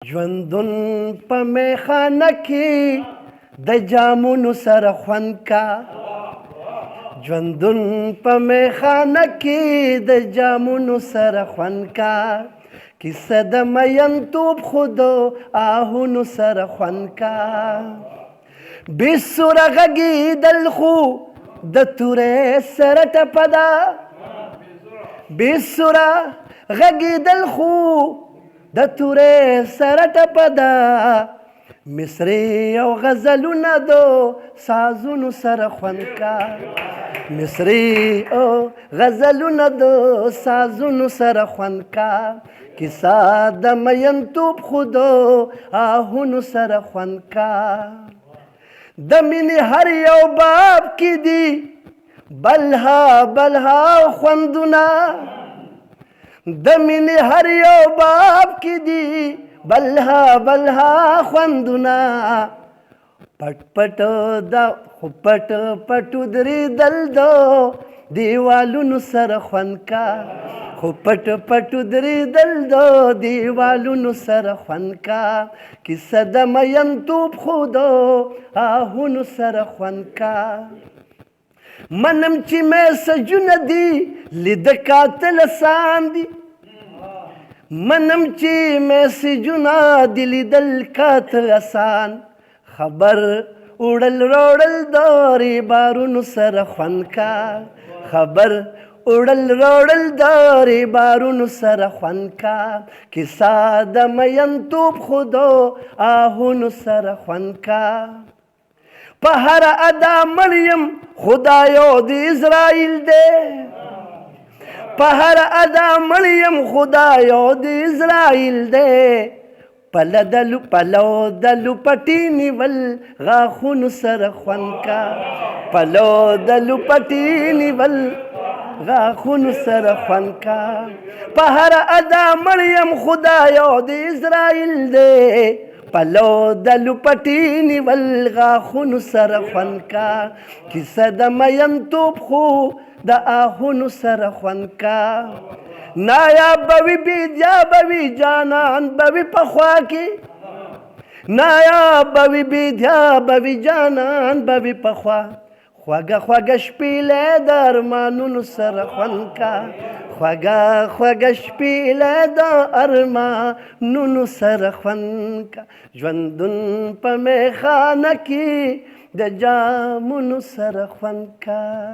ژوندون په میخانه کې د جامونو سره خوند کا ژوندون په میخانه کې د جامونو سره خوند کا کیسه د مینتوب خود آهونو سره خوند کا بې سوره غږېدل خو د تورې سره ټپه ده بې سوره غږېدل خو د تورې سره ټپه ده مصري او غزلونه د سازونو سره خوند کا مصري او غزلونه د سازونو سره خوند کا کیسه د مینتوب خو د آهونو سره خوند کا د مینې هر یو باب کې دي بلها خوندونه د مینې هر یو باب کې دي بلها خوندونه پټ پټو درېدل د دیوالونو سره خوند کا خو پټو درېدل د دیوالونو سره خوند کا کیسه د مینتوب خو د آهونو سره خوند کا منم چې میسجونه دي لیده کاتل آسان دي منم چې میسجونه دي لیدل کاتل آسان خبر وړل راوړل د ریبارونو سره خوند کا خبر وړل راوړل د ریبارونو سره خوند کا کیسه د مینتوب خو د آهونو سره خوند کا په هر ادا مریم خدایو د اسرائیل دی په هر ادا مریم خدایو د اسرائیل دی پلو دلو پټی نیول غاښونو سره خوند کا پلو دلو پټی نیول غاښونو سره خوند کا په هر ادا مریم خدایو د اسرائیل دی پلو دلو پټی نیول غاښونو سره خوند کا کیسه د مینتوب خو د آهونو سره خوند کا نایاب به وي بیدیا به وي جانان به وي په خوا کې نایاب به وي بیدیا به وي جانان به وي په خوا خوږه شپېلې د ارمانونو سره خوند کا خوږه شپېلې د ارمانونو سره خوند کا ژوندون په میخانه کې د جامونو سره خوند کا